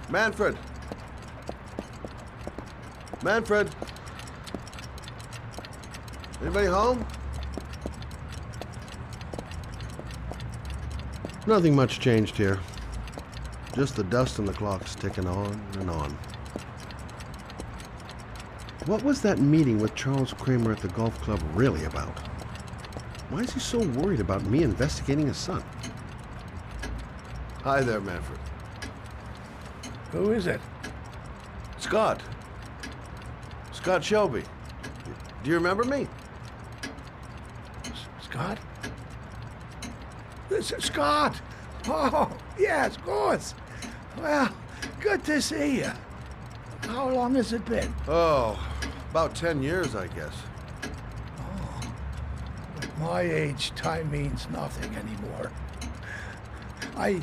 Manfred! Manfred! Anybody home? Nothing much changed here. Just the dust on the clocks ticking on and on. What was that meeting with Charles Kramer at the golf club really about? Why is he so worried about me investigating his son? Hi there, Manfred. Who is it? Scott. Scott Shelby. Do you remember me? Scott? This is Scott! Oh, yes, of course. Well, good to see you. How long has it been? Oh, about 10 years, I guess. At my age, time means nothing anymore. I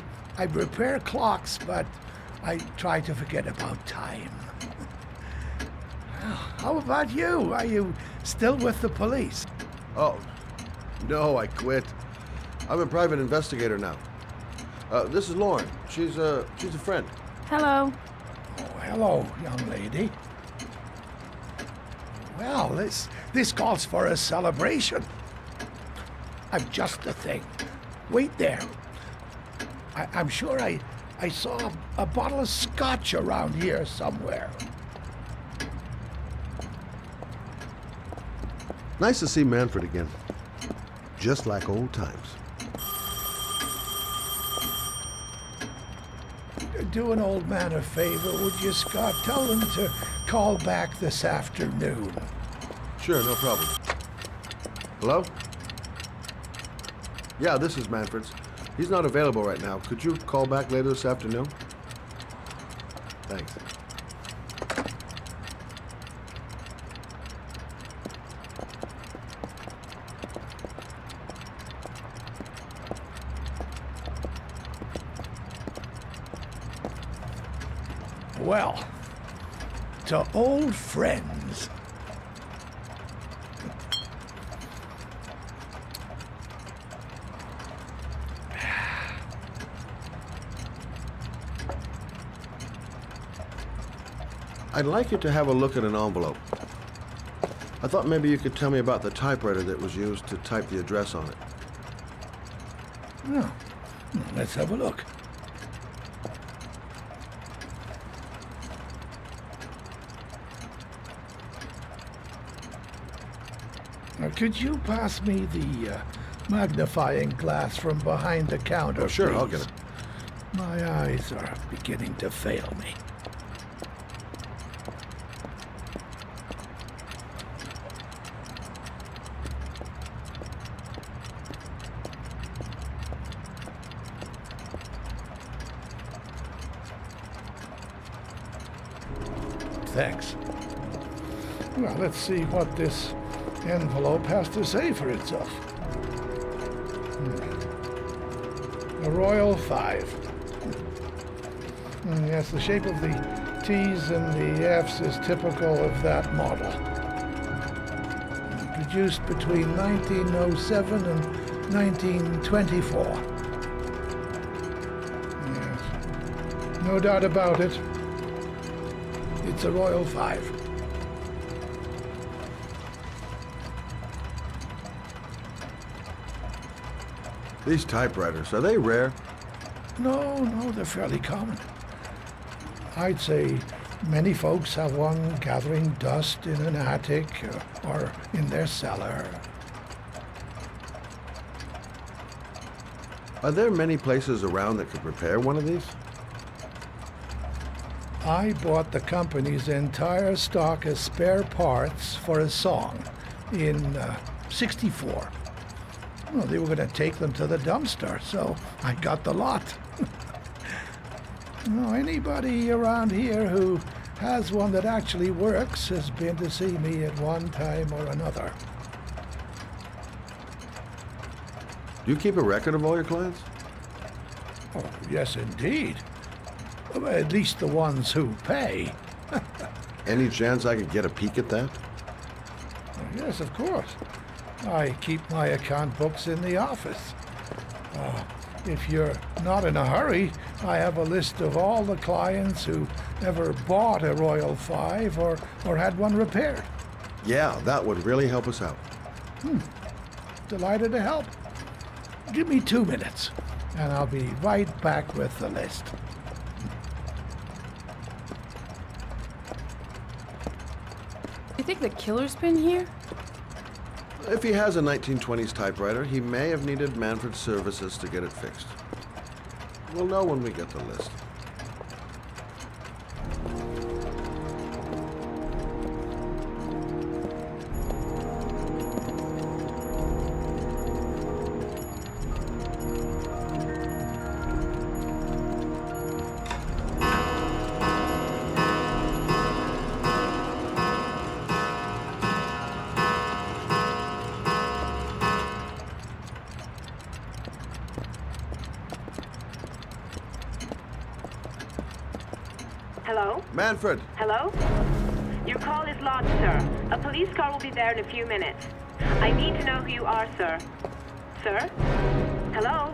repair clocks, but I try to forget about time. Well, how about you? Are you still with the police? Oh, no, I quit. I'm a private investigator now. This is Lauren. She's a friend. Hello. Oh, hello, young lady. Well, this calls for a celebration. I'm just the thing. Wait there. I'm sure I saw a bottle of scotch around here somewhere. Nice to see Manfred again. Just like old times. Do an old man a favor, would you, Scott? Tell him to call back this afternoon. Sure, no problem. Hello? Yeah, this is Manfred's. He's not available right now. Could you call back later this afternoon? Thanks. Well, to old friends. I'd like you to have a look at an envelope. I thought maybe you could tell me about the typewriter that was used to type the address on it. Oh, let's have a look. Now, could you pass me the magnifying glass from behind the counter, Oh, sure, please? I'll get it. My eyes are beginning to fail me. Thanks. Well, let's see what this envelope has to say for itself. A Royal 5. Yes, the shape of the T's and the F's is typical of that model. Produced between 1907 and 1924. Yes. No doubt about it. It's a Royal 5. These typewriters, are they rare? No, they're fairly common. I'd say many folks have one gathering dust in an attic or in their cellar. Are there many places around that could repair one of these? I bought the company's entire stock of spare parts for a song in '64. Well, they were going to take them to the dumpster, so I got the lot. Anybody around here who has one that actually works has been to see me at one time or another. Do you keep a record of all your clients? Oh, yes, indeed. At least the ones who pay. Any chance I could get a peek at that? Yes, of course. I keep my account books in the office. If you're not in a hurry, I have a list of all the clients who ever bought a Royal 5 or had one repaired. Yeah, that would really help us out. Delighted to help. Give me 2 minutes, and I'll be right back with the list. You think the killer's been here? If he has a 1920s typewriter, he may have needed Manfred's services to get it fixed. We'll know when we get the list. Hello? Manfred! Hello? Your call is lodged, sir. A police car will be there in a few minutes. I need to know who you are, sir. Sir? Hello?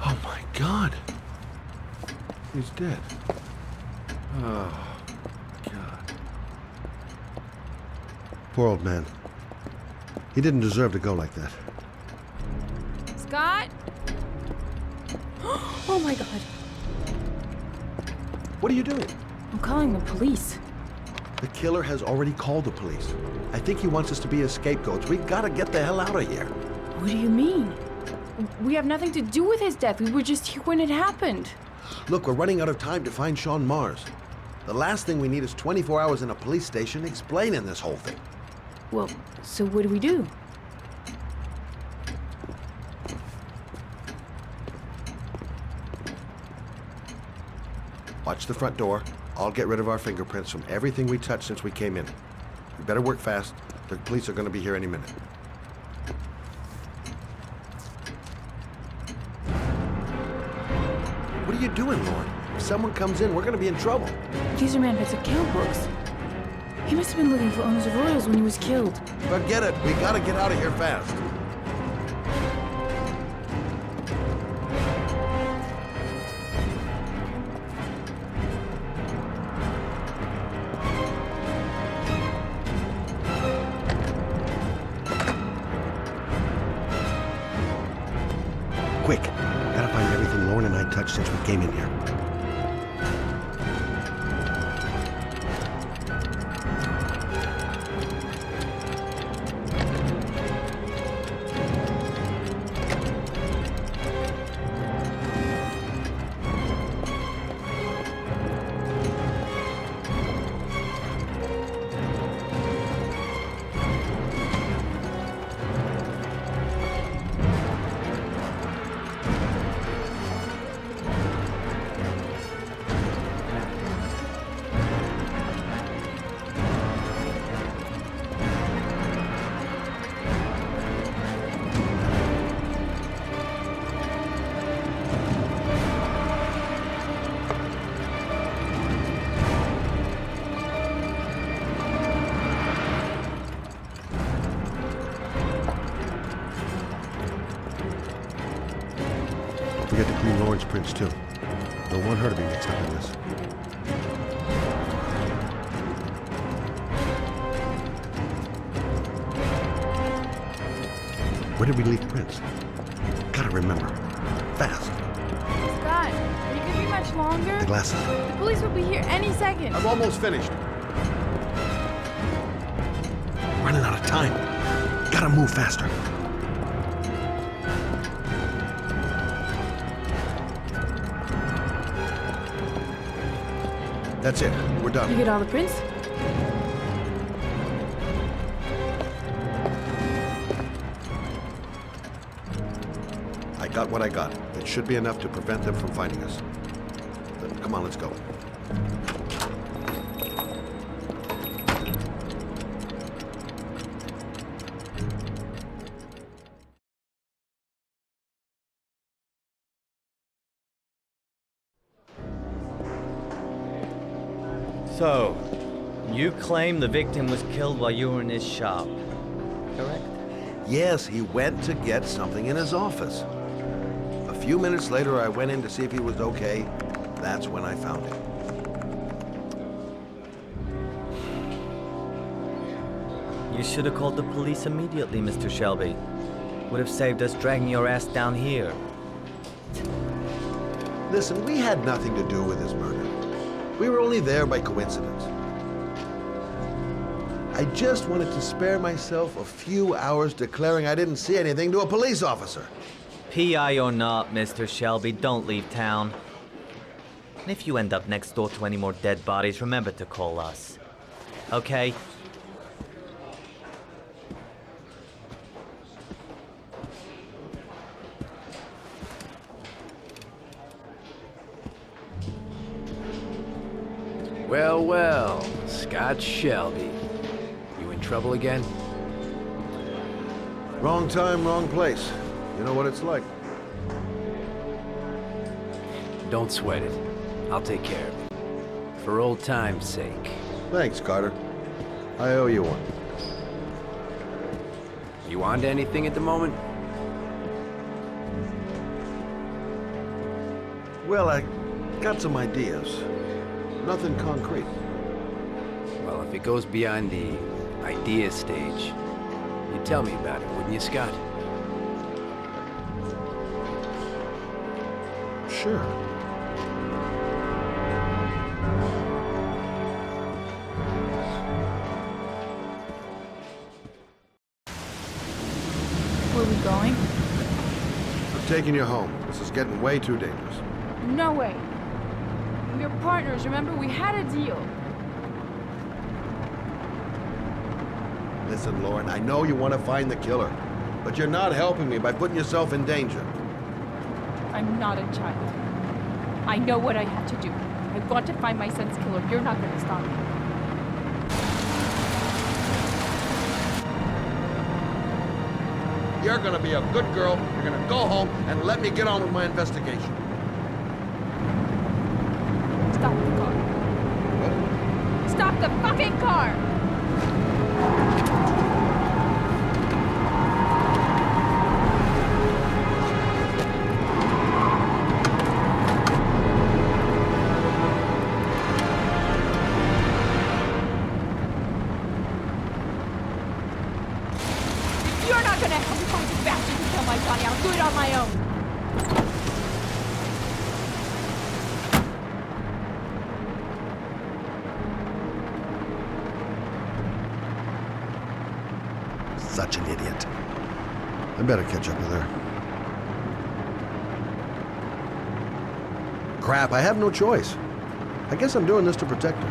Oh my God! He's dead. Oh, God. Poor old man. He didn't deserve to go like that. Scott? Oh my god. What are you doing? I'm calling the police. The killer has already called the police. I think he wants us to be his scapegoats. We gotta get the hell out of here. What do you mean? We have nothing to do with his death. We were just here when it happened. Look, we're running out of time to find Sean Mars. The last thing we need is 24 hours in a police station explaining this whole thing. Well, so what do we do? Watch the front door. I'll get rid of our fingerprints from everything we touched since we came in. We better work fast. The police are gonna be here any minute. What are you doing, Lauren? If someone comes in, we're gonna be in trouble. These are Manfred's account books. He must have been looking for owners of Royals when he was killed. Forget it. We gotta get out of here fast. Quick. Gotta find everything Lauren and I touched since we came in here. Forget to clean Lauren's prints, too. Don't want her to be mixed up in this. Where did we leave prints? Gotta remember. Fast. Scott, are you gonna be much longer? The glasses. The police will be here any second. I'm almost finished. Running out of time. Gotta move faster. That's it. We're You done. get all the prints? I got what I got. It should be enough to prevent them from finding us. Come on, let's go. So, You claim the victim was killed while you were in his shop, correct? Yes, he went to get something in his office. A few minutes later, I went in to see if he was okay. That's when I found him. You should have called the police immediately, Mr. Shelby. Would have saved us dragging your ass down here. Listen, we had nothing to do with his murder. We were only there by coincidence. I just wanted to spare myself a few hours declaring I didn't see anything to a police officer. PI or not, Mr. Shelby, don't leave town. And if you end up next door to any more dead bodies, remember to call us. Okay? Well, well, Scott Shelby. You in trouble again? Wrong time, wrong place. You know what it's like. Don't sweat it. I'll take care of it. For old time's sake. Thanks, Carter. I owe you one. You on to anything at the moment? Well, I got some ideas. Nothing concrete. Well, if it goes beyond the idea stage, you'd tell me about it, wouldn't you, Scott? Sure. Where are we going? I'm taking you home. This is getting way too dangerous. No way. We're partners, remember? We had a deal. Listen, Lauren, I know you want to find the killer, but you're not helping me by putting yourself in danger. I'm not a child. I know what I have to do. I've got to find my son's killer. You're not going to stop me. You're gonna be a good girl. You're gonna go home and let me get on with my investigation. Stop the car. Stop the fucking car! You're not gonna help me find this bastard who killed my Johnny. I'll do it on my own. Such an idiot. I better catch up with her. Crap, I have no choice. I guess I'm doing this to protect her.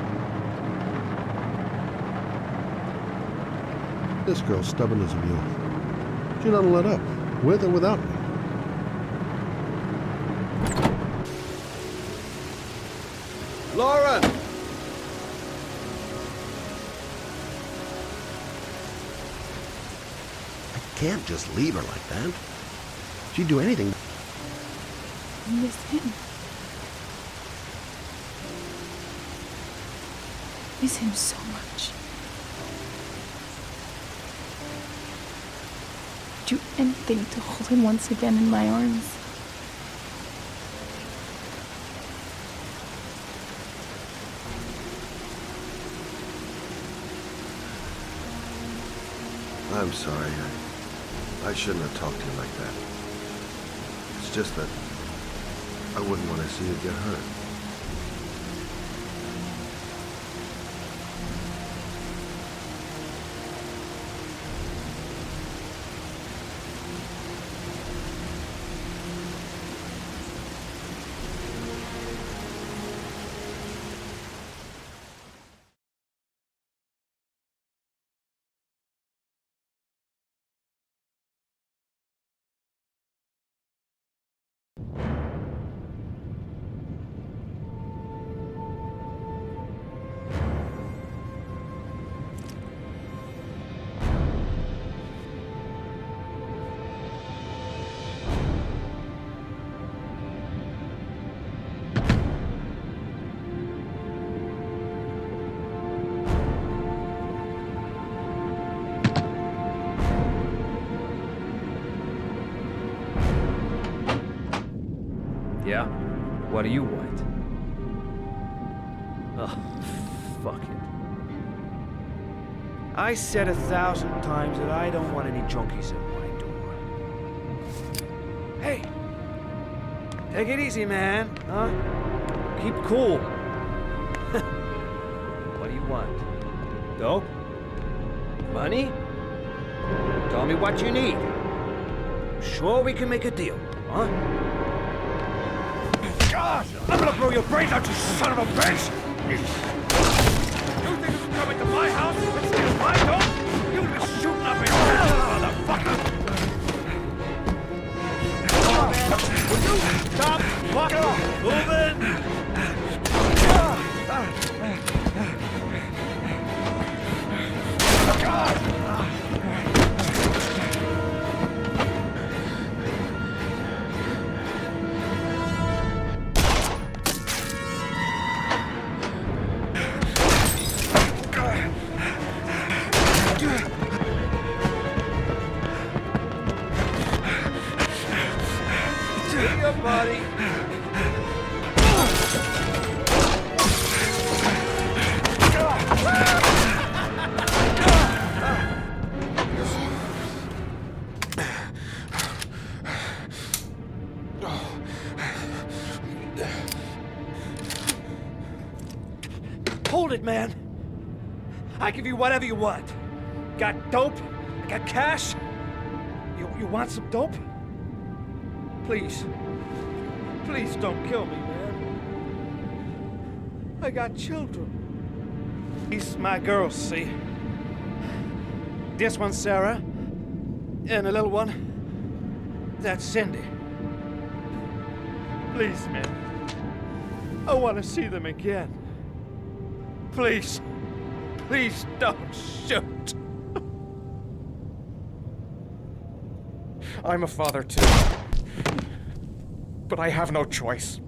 This girl's stubborn as a mule. She doesn't let up, with or without me. Lauren! I can't just leave her like that. She'd do anything. I miss him. Miss him so much. Do anything to hold him once again in my arms. I'm sorry. I shouldn't have talked to you like that. It's just that I wouldn't want to see you get hurt. Yeah? What do you want? Oh, fuck it. I said 1,000 times that I don't want any junkies at my door. Hey! Take it easy, man, huh? Keep cool. What do you want? Dope? Money? Tell me what you need. Sure we can make a deal, huh? God! I'm gonna blow your brains out, you son of a bitch! You think you can come into my house and steal my dope? You'll be shooting up in hell, motherfucker! Would you stop fucking moving? See ya, buddy. Hold it, man. I give you whatever you want. Got dope? I got cash? You want some dope? Please. Please don't kill me, man. I got children. These my girls, see? This one's Sarah. And the little one, that's Cindy. Please, man. I want to see them again. Please. Please don't shoot. I'm a father too. But I have no choice.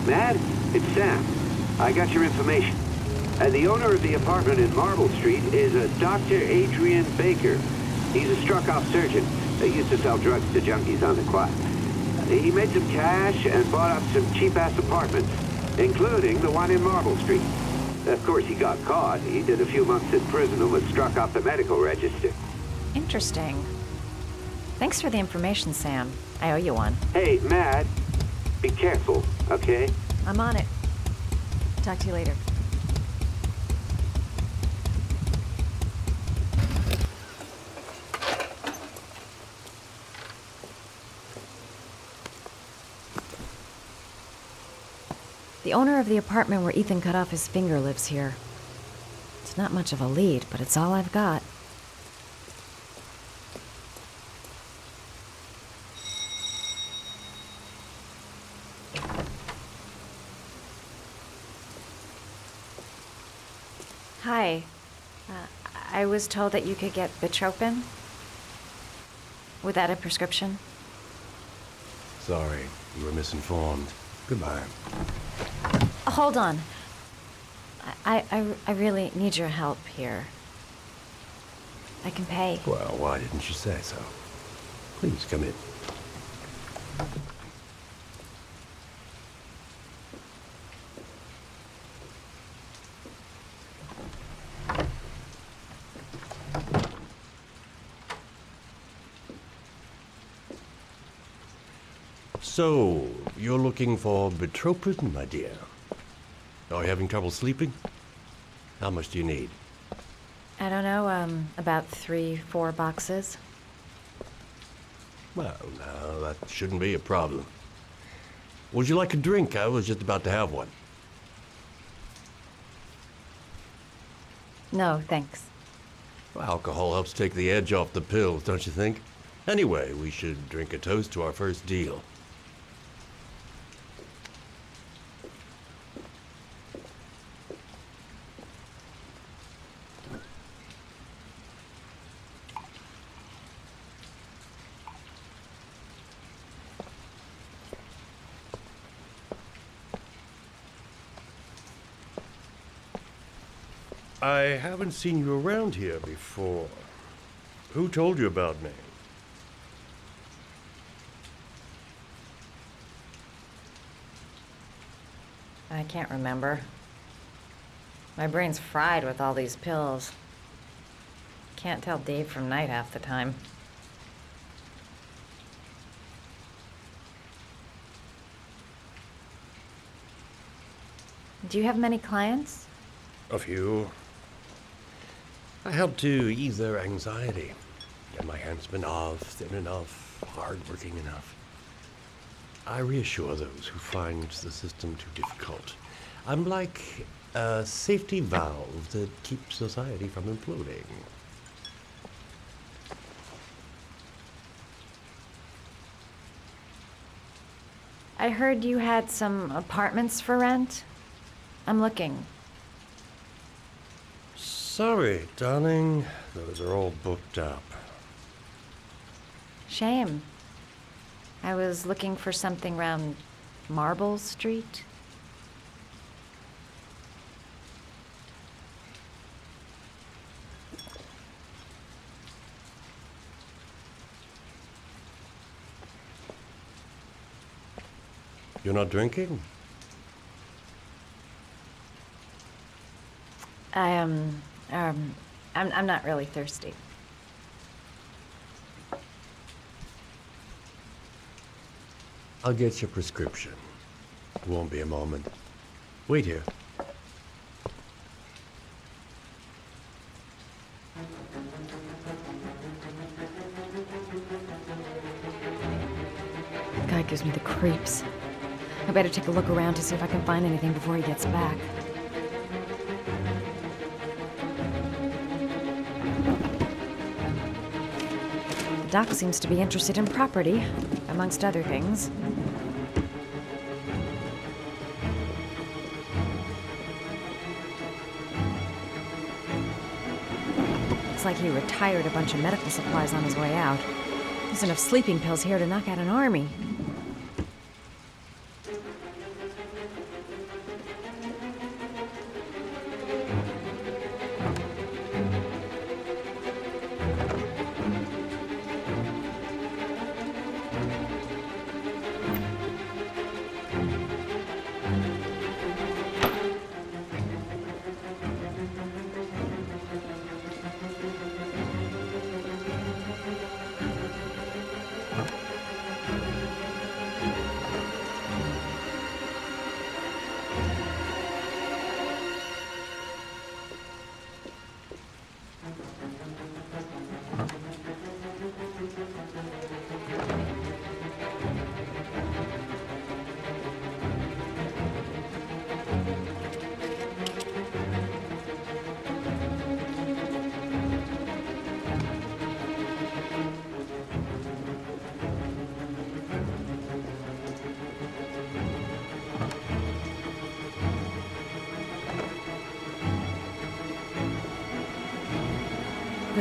Mad? It's Sam. I got your information. The owner of the apartment in Marble Street is a Dr. Adrian Baker. He's a struck-off surgeon. They used to sell drugs to junkies on the quad. He made some cash and bought up some cheap-ass apartments, including the one in Marble Street. Of course, he got caught. He did a few months in prison and was struck off the medical register. Interesting. Thanks for the information, Sam. I owe you one. Hey, Matt, be careful, okay? I'm on it. Talk to you later. The owner of the apartment where Ethan cut off his finger lives here. It's not much of a lead, but it's all I've got. Hi. I was told that you could get Bitropin. Without a prescription. Sorry, you were misinformed. Goodbye. Hold on. I really need your help here. I can pay. Well, why didn't you say so? Please come in. So, you're looking for Bitropin, my dear? Are you having trouble sleeping? How much do you need? I don't know, about 3-4 boxes. Well, no, that shouldn't be a problem. Would you like a drink? I was just about to have one. No, thanks. Well, alcohol helps take the edge off the pills, don't you think? Anyway, we should drink a toast to our first deal. I haven't seen you around here before. Who told you about me? I can't remember. My brain's fried with all these pills. Can't tell day from night half the time. Do you have many clients? A few. I help to ease their anxiety. Get my handsmen off, thin enough, hard-working enough. I reassure those who find the system too difficult. I'm like a safety valve that keeps society from imploding. I heard you had some apartments for rent. I'm looking. Sorry, darling. Those are all booked up. Shame. I was looking for something around Marble Street. You're not drinking? I'm not really thirsty. I'll get your prescription. It won't be a moment. Wait here. The guy gives me the creeps. I better take a look around to see if I can find anything before he gets back. The doc seems to be interested in property, amongst other things. Looks like he retired a bunch of medical supplies on his way out. There's enough sleeping pills here to knock out an army.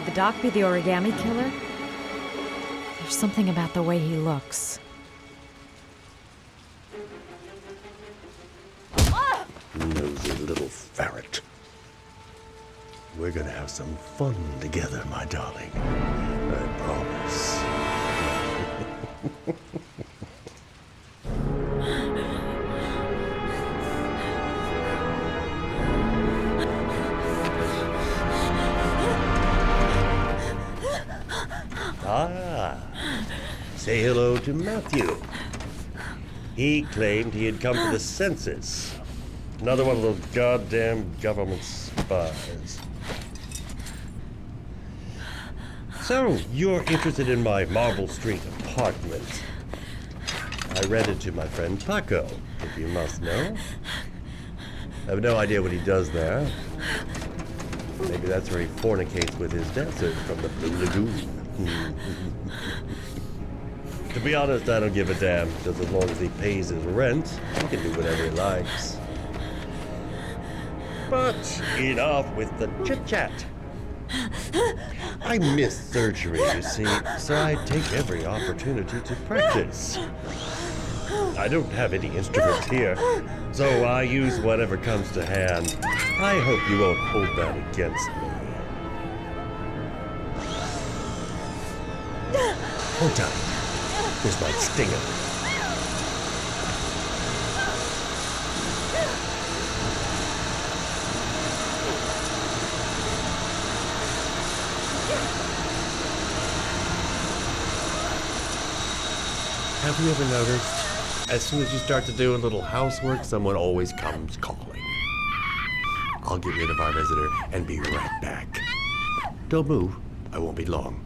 Could the doc be the origami killer? There's something about the way he looks. Nosy little ferret. We're gonna have some fun together, my darling. I promise. Say hello to Matthew. He claimed he had come to the census. Another one of those goddamn government spies. So, you're interested in my Marble Street apartment. I rented to my friend Paco, if you must know. I have no idea what he does there. Maybe that's where he fornicates with his dancers from the Blue Lagoon. To be honest, I don't give a damn, just as long as he pays his rent, he can do whatever he likes. But enough with the chit-chat. I miss surgery, you see, so I take every opportunity to practice. I don't have any instruments here, so I use whatever comes to hand. I hope you won't hold that against me. Hold tight. This might sting him. Have you ever noticed, as soon as you start to do a little housework, someone always comes calling? I'll get rid of our visitor and be right back. Don't move. I won't be long.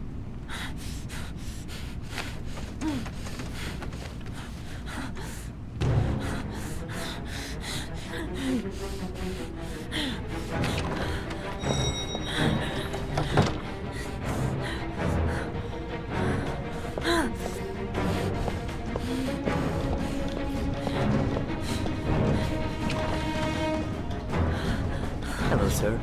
Hello, sir.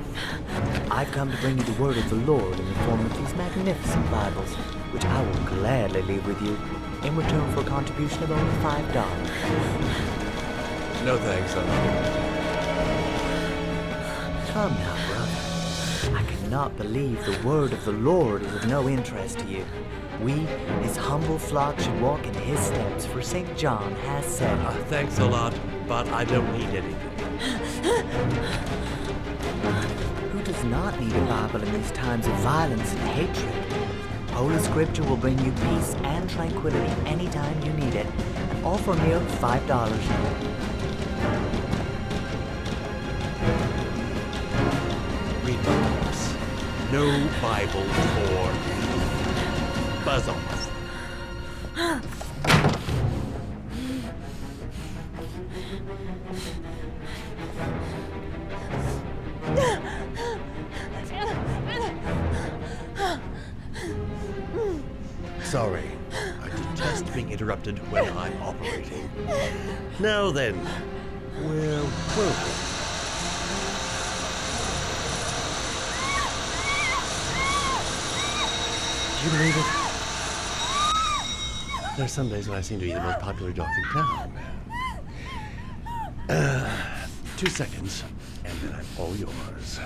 I've come to bring you the word of the Lord in the form of these magnificent Bibles, which I will gladly leave with you in return for a contribution of only $5. No thanks, I'm Come now, brother. I cannot believe the word of the Lord is of no interest to you. We, his humble flock, should walk in his steps, for St. John has said, Thanks a lot, but I don't need anything. Who does not need a Bible in these times of violence and hatred? Holy Scripture will bring you peace and tranquility anytime you need it, and all for a mere $5. Read my lips. No Bible for me. Buzz off. Sorry. I detest being interrupted when I'm operating. Now then, well, welcome. Do you believe it? There's some days when I seem to be the most popular doc in town. 2 seconds, and then I'm all yours.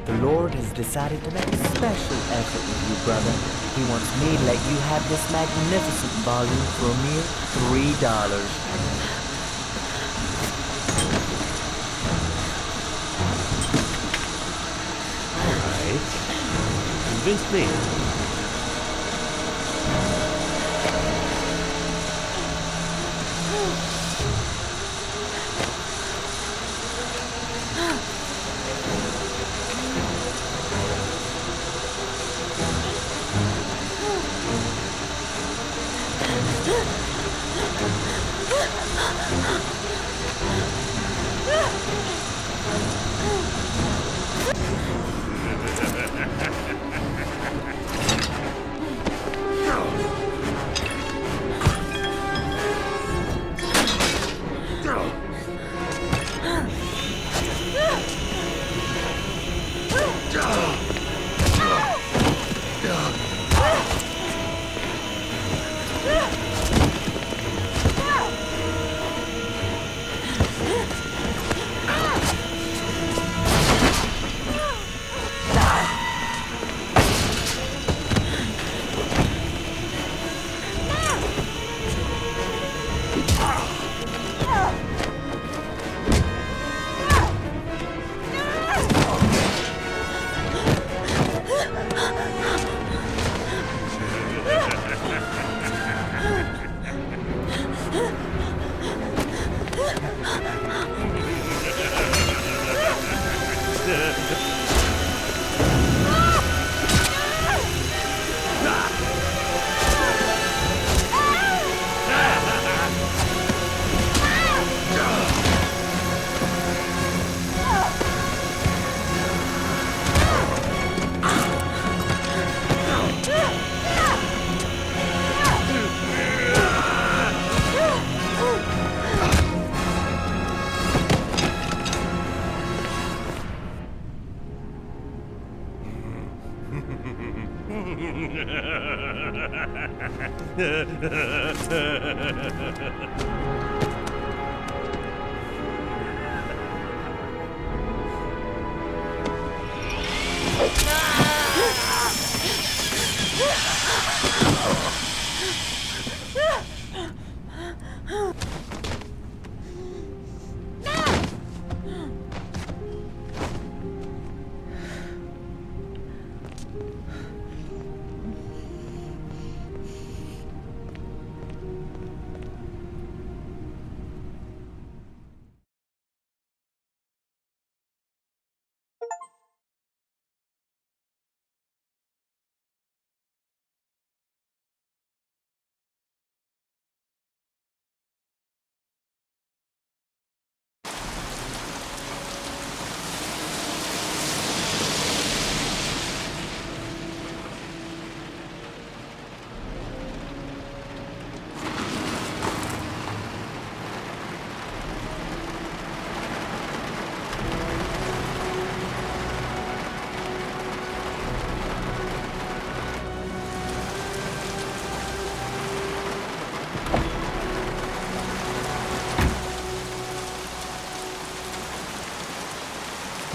The Lord has decided to make a special effort with you, brother. He wants me to let you have this magnificent volume for a mere $3. Convinced me.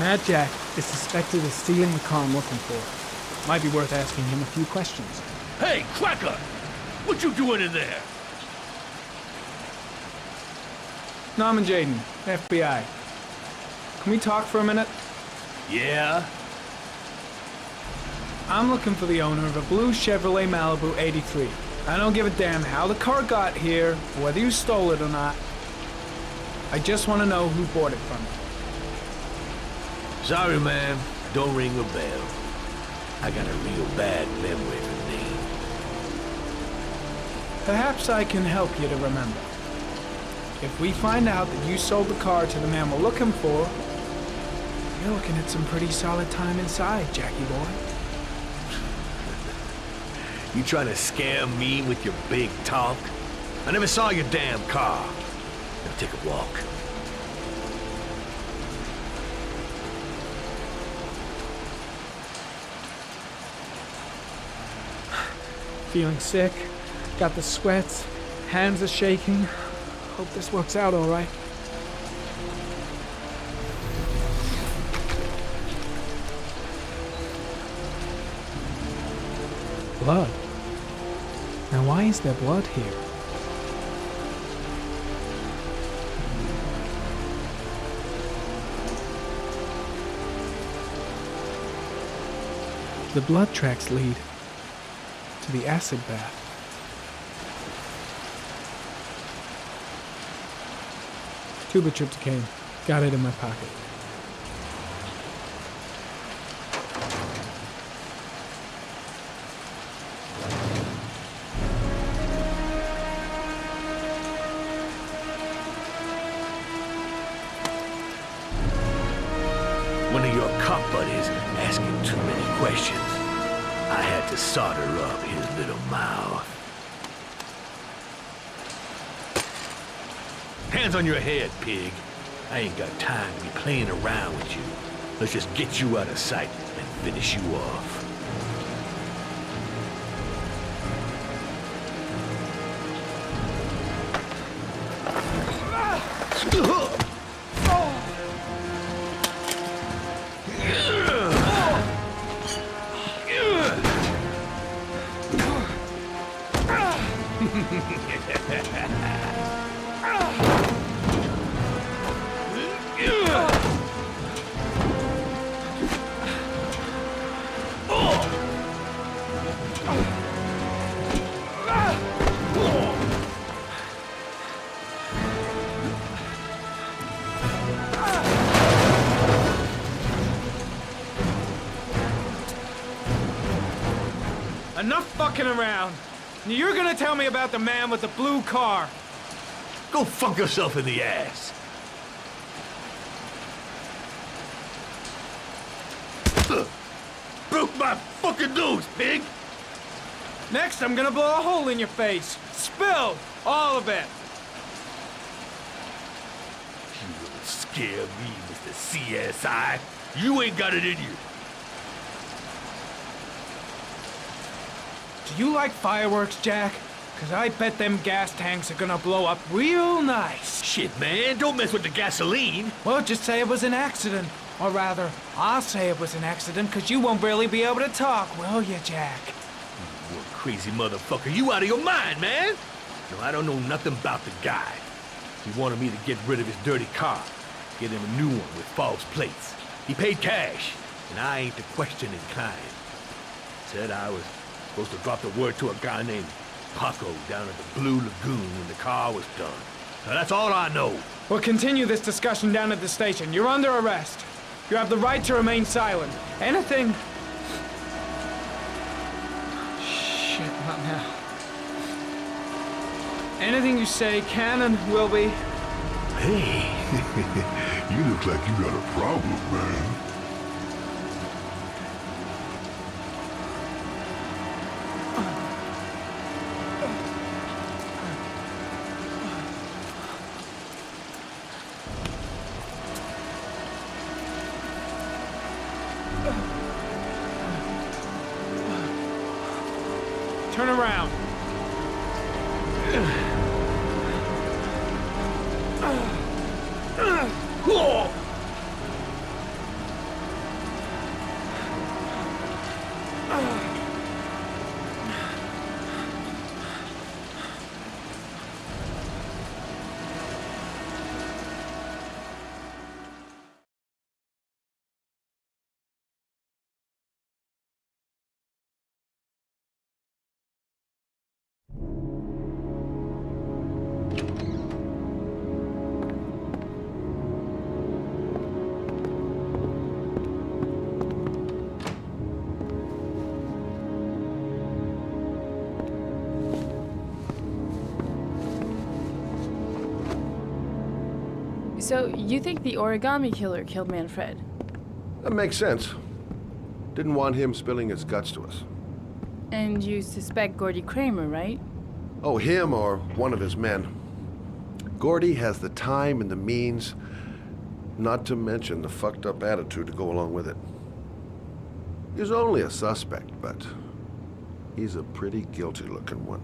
Mad Jack is suspected of stealing the car I'm looking for. Might be worth asking him a few questions. Hey, Cracker! What you doing in there? Norman Jaden, FBI. Can we talk for a minute? Yeah? I'm looking for the owner of a blue Chevrolet Malibu 83. I don't give a damn how the car got here, or whether you stole it or not. I just want to know who bought it from you. Sorry, man. Don't ring a bell. I got a real bad memory for names. Perhaps I can help you to remember. If we find out that you sold the car to the man we're looking for, you're looking at some pretty solid time inside, Jackie boy. You trying to scare me with your big talk? I never saw your damn car. Now take a walk. Feeling sick, got the sweats, hands are shaking. Hope this works out all right. Blood. Now why is there blood here? The blood tracks lead to the acid bath. Tubatryptocane. Got it in my pocket. One of your cop buddies asking too many questions. I had to solder up his little mouth. Hands on your head, pig. I ain't got time to be playing around with you. Let's just get you out of sight and finish you off. enough fucking around. You're gonna tell me about the man with the blue car. Go fuck yourself in the ass. Broke my fucking nose, pig! Next, I'm gonna blow a hole in your face. Spill! All of it! You will scare me, Mr. CSI. You ain't got it in you. Do you like fireworks, Jack? 'Cause I bet them gas tanks are gonna blow up real nice. Shit, man, don't mess with the gasoline. Well, just say it was an accident. Or rather, I'll say it was an accident, 'cause you won't really be able to talk, will you, Jack? You crazy motherfucker. You out of your mind, man. No, I don't know nothing about the guy. He wanted me to get rid of his dirty car. Get him a new one with false plates. He paid cash, and I ain't the questioning kind. Said I was supposed to drop the word to a guy named Paco down at the Blue Lagoon when the car was done. Now, that's all I know. We'll continue this discussion down at the station. You're under arrest. You have the right to remain silent. Anything... Shit, not now. Anything you say can and will be... Hey, you look like you got a problem, man. Turn around. So, you think the origami killer killed Manfred? That makes sense. Didn't want him spilling his guts to us. And you suspect Gordy Kramer, right? Oh, him or one of his men. Gordy has the time and the means, not to mention the fucked up attitude to go along with it. He's only a suspect, but he's a pretty guilty looking one.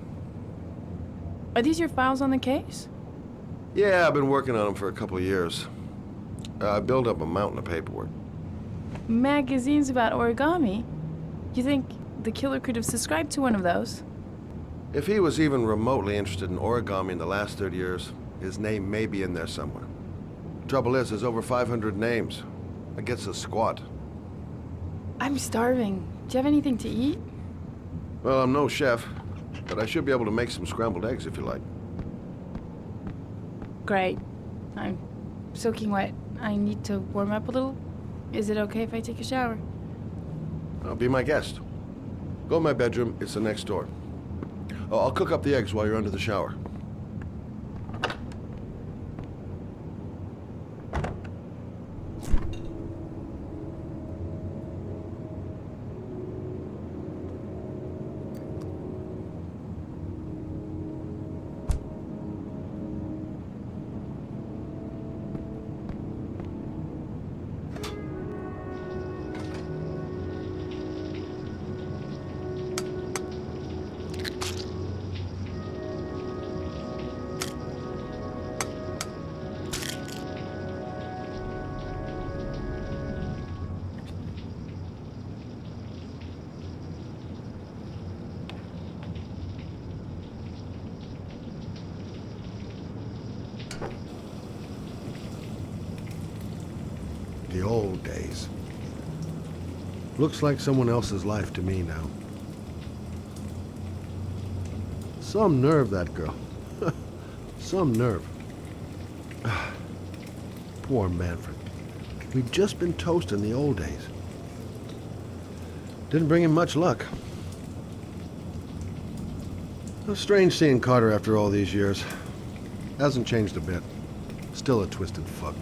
Are these your files on the case? Yeah, I've been working on him for a couple of years. I built up a mountain of paperwork. Magazines about origami? You think the killer could have subscribed to one of those? If he was even remotely interested in origami in the last 30 years, his name may be in there somewhere. Trouble is, there's over 500 names. That gets us squat. I'm starving. Do you have anything to eat? Well, I'm no chef, but I should be able to make some scrambled eggs if you like. Great. I'm soaking wet. I need to warm up a little. Is it okay if I take a shower? Be my guest. Go in my bedroom. It's the next door. Oh, I'll cook up the eggs while you're under the shower. The old days. Looks like someone else's life to me now. Some nerve, that girl. Some nerve. Poor Manfred. We'd just been toast in the old days. Didn't bring him much luck. Strange seeing Carter after all these years. Hasn't changed a bit. Still a twisted fuck.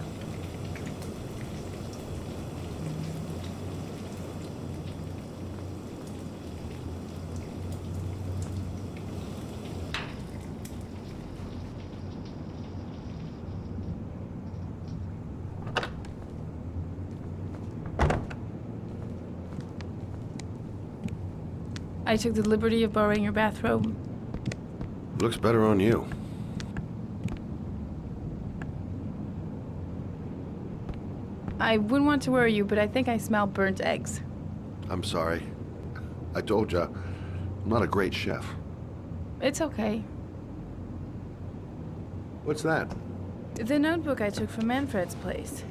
I took the liberty of borrowing your bathrobe. Looks better on you. I wouldn't want to worry you, but I think I smell burnt eggs. I'm sorry. I told you, I'm not a great chef. It's okay. What's that? The notebook I took from Manfred's place.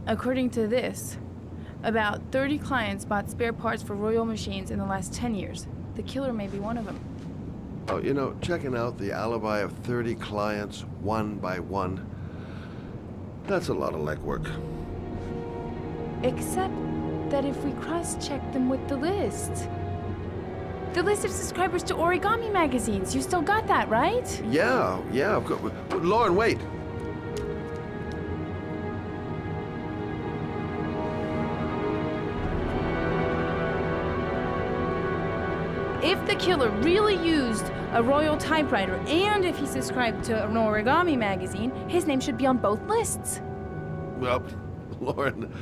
According to this, about 30 clients bought spare parts for Royal machines in the last 10 years. The killer may be one of them. Oh, you know, checking out the alibi of 30 clients one by one, that's a lot of legwork. Except that if we cross-check them with the list. The list of subscribers to Origami magazines. You still got that, right? Yeah, of course. Lauren, wait. If the killer really used a Royal typewriter and if he subscribed to an Origami magazine, his name should be on both lists. Well, Lauren,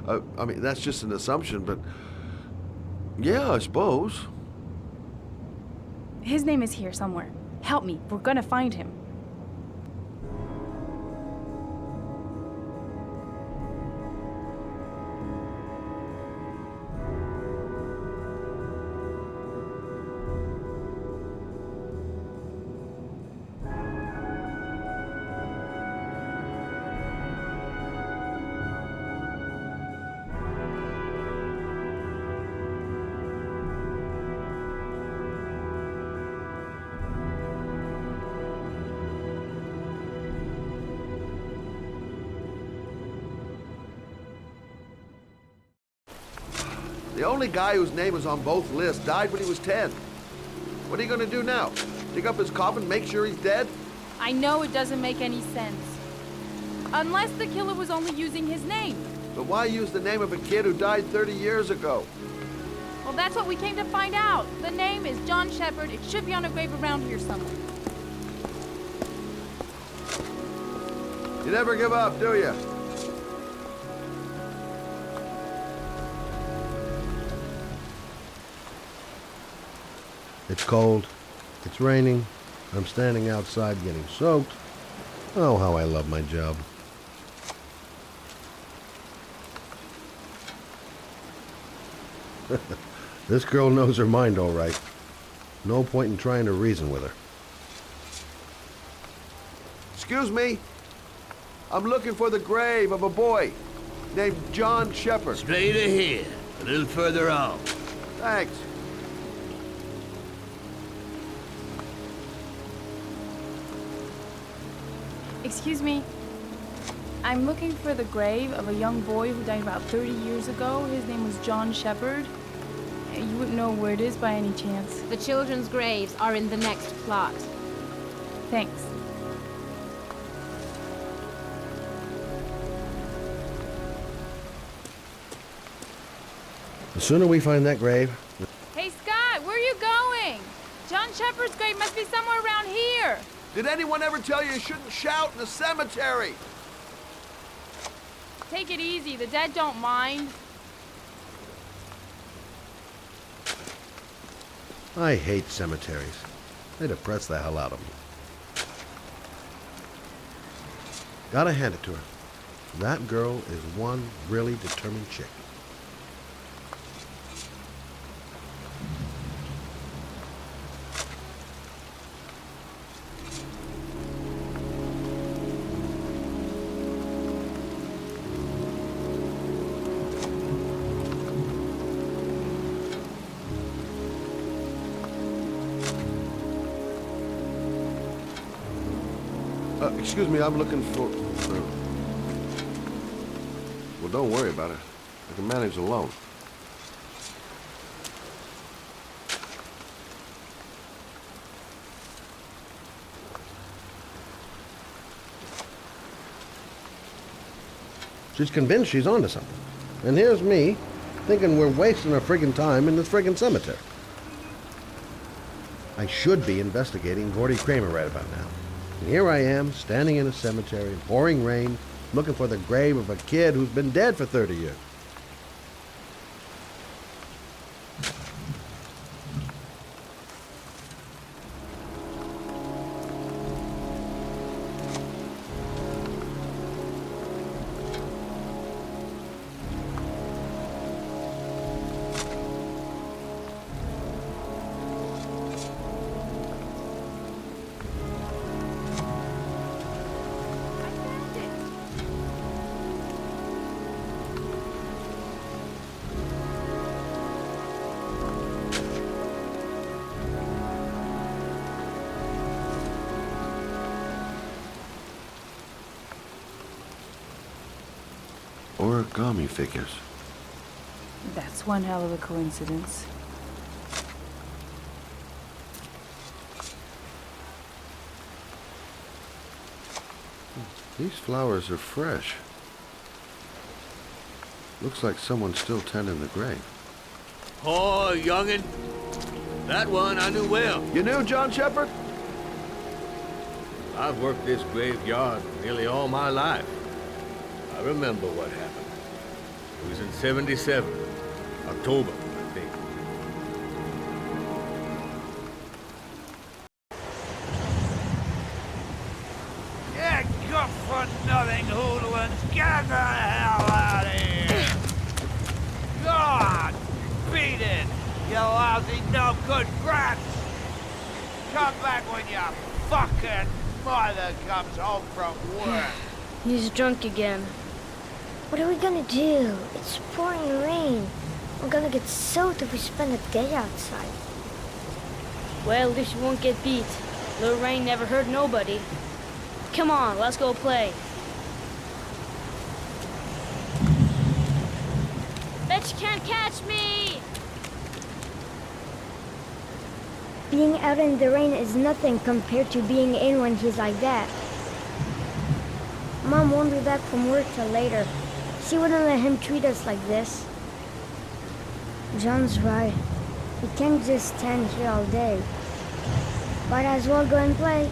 I mean, that's just an assumption, but yeah, I suppose. His name is here somewhere. Help me. We're gonna find him. The only guy whose name is on both lists died when he was 10. What are you gonna do now? Dig up his coffin, make sure he's dead? I know it doesn't make any sense. Unless the killer was only using his name. But why use the name of a kid who died 30 years ago? Well, that's what we came to find out. The name is John Shepard. It should be on a grave around here somewhere. You never give up, do you? It's cold. It's raining. I'm standing outside getting soaked. Oh, how I love my job. This girl knows her mind all right. No point in trying to reason with her. Excuse me. I'm looking for the grave of a boy named John Shepard. Straight ahead, a little further on. Thanks. Excuse me. I'm looking for the grave of a young boy who died about 30 years ago. His name was John Shepard. You wouldn't know where it is by any chance. The children's graves are in the next plot. Thanks. The sooner we find that grave... Hey, Scott, where are you going? John Shepard's grave must be somewhere around here. Did anyone ever tell you shouldn't shout in the cemetery? Take it easy. The dead don't mind. I hate cemeteries. They depress the hell out of me. Gotta hand it to her. That girl is one really determined chick. Excuse me, I'm looking for... Well, don't worry about it. I can manage alone. She's convinced she's onto something. And here's me, thinking we're wasting our friggin' time in this friggin' cemetery. I should be investigating Gordy Kramer right about now. And here I am, standing in a cemetery in pouring rain, looking for the grave of a kid who's been dead for 30 years. Origami figures. That's one hell of a coincidence. These flowers are fresh. Looks like someone's still tending the grave. Oh, youngin'. That one I knew well. You knew John Shepherd? I've worked this graveyard nearly all my life. I remember what happened. It was in 77. October, I think. Yeah, good-for-nothing hoodlums, get the hell out of here! God, beat it, you lousy no-good brats! Come back when your fucking mother comes home from work. He's drunk again. What are we gonna do? It's pouring rain. We're gonna get soaked if we spend a day outside. Well, at least you won't get beat. Little rain never hurt nobody. Come on, let's go play. Bet you can't catch me! Being out in the rain is nothing compared to being in when he's like that. Mom won't be back from work till later. She wouldn't let him treat us like this. John's right. We can't just stand here all day. Might as well go and play.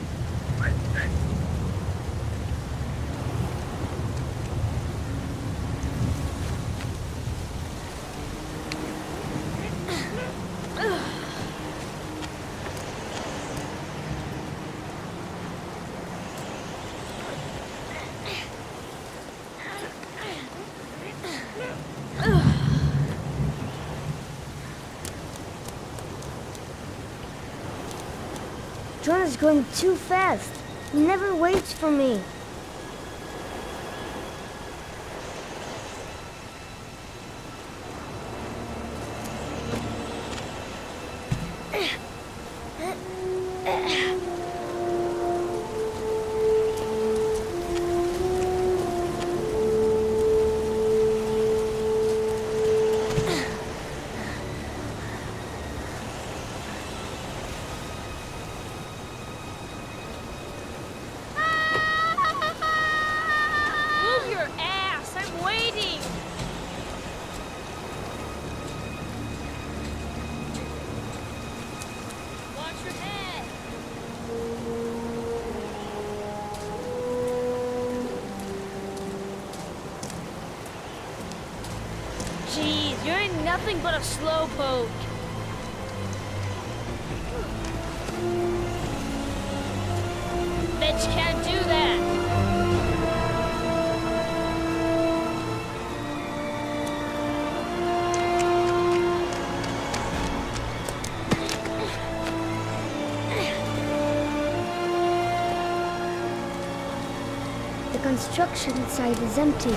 John is going too fast. He never waits for me. Move your ass! I'm waiting! Watch your head! Jeez, you ain't nothing but a slowpoke. Bet you can't do that. The construction site is empty.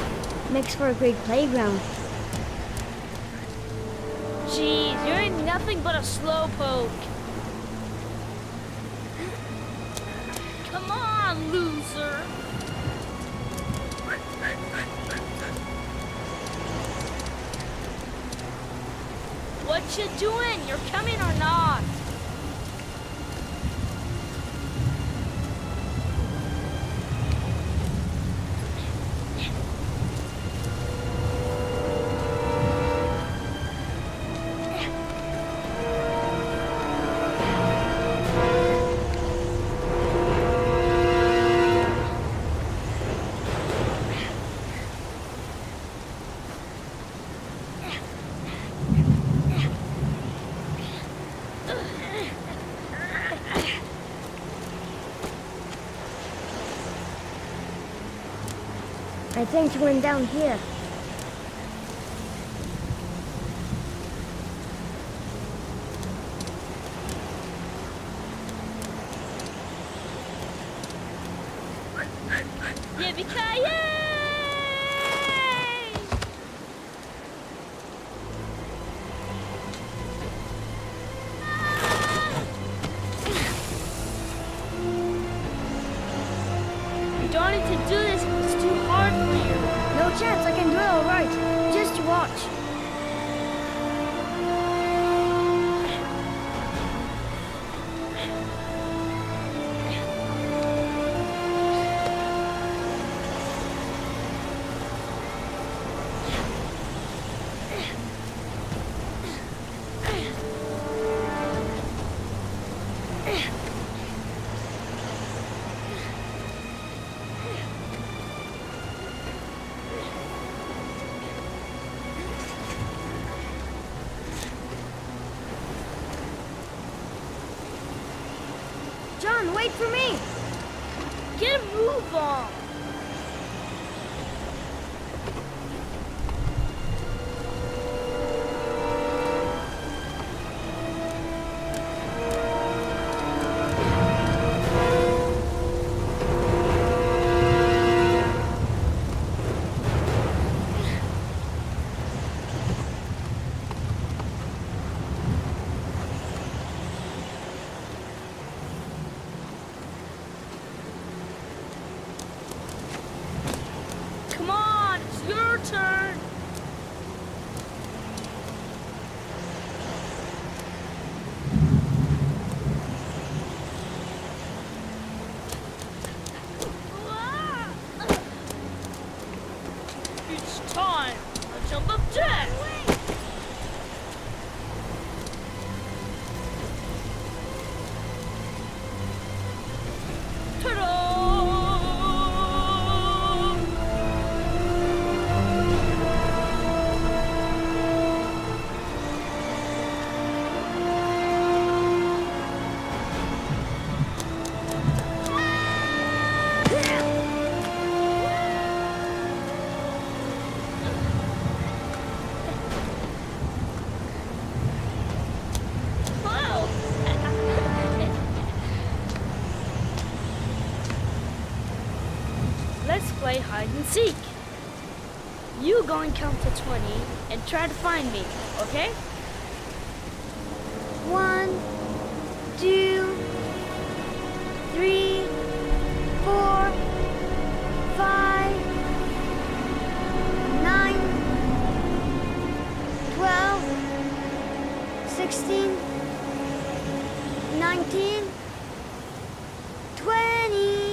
Makes for a great playground. Jeez, you ain't nothing but a slowpoke. Come on, loser. What you doing? You're coming or not? I think he went down here. Yippee-ki-yay! You don't need to do this. It's too hard for you. No chance, I can do it all right. Just watch. John, wait for me! Get a move on! Come on, it's your turn. It's time. I jump up dead. Let's play hide and seek. You go and count to 20 and try to find me, okay? 1, 2, 3, 4, 5, 9, 12, 16, 19, 20.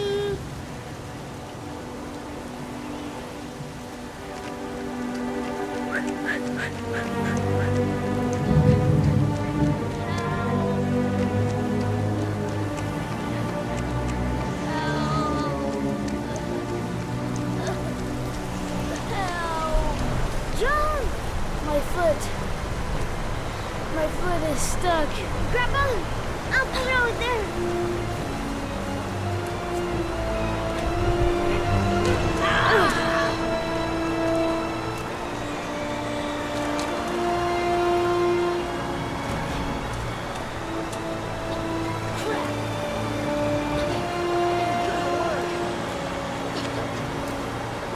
John! My foot is stuck. Grab on! I'll put it over there.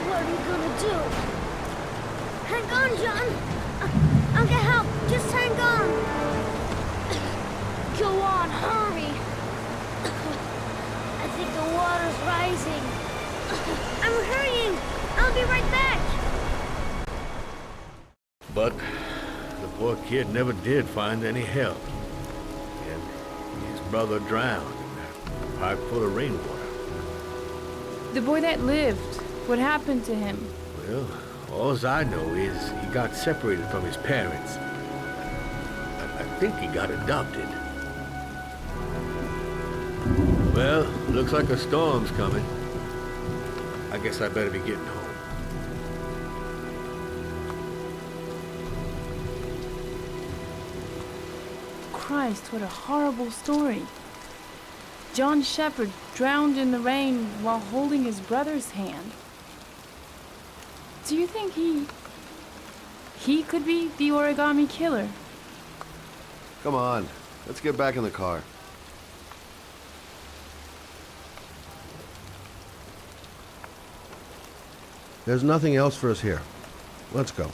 What are you gonna do? Hang on, John. I'll get help. Just hang on. Go on, hurry. I think the water's rising. I'm hurrying. I'll be right back. But the poor kid never did find any help. And his brother drowned in a pipe full of rainwater. The boy that lived, what happened to him? Well, all I know is he got separated from his parents. I think he got adopted. Well, looks like a storm's coming. I guess I better be getting home. Christ, what a horrible story. John Shepherd drowned in the rain while holding his brother's hand. Do you think he could be the origami killer? Come on, let's get back in the car. There's nothing else for us here. Let's go.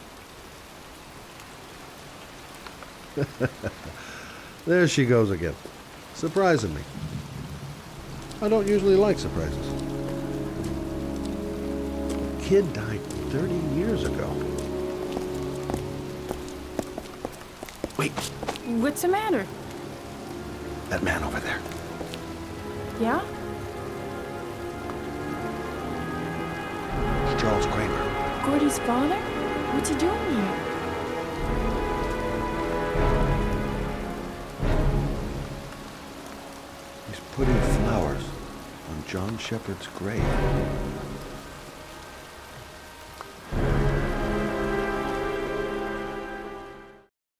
There she goes again, surprising me. I don't usually like surprises. The kid died 30 years ago. Wait, What's the matter? that man over there. Yeah? It's Charles Kramer. Gordy's father? What's he doing here? He's putting flowers on John Shepard's grave.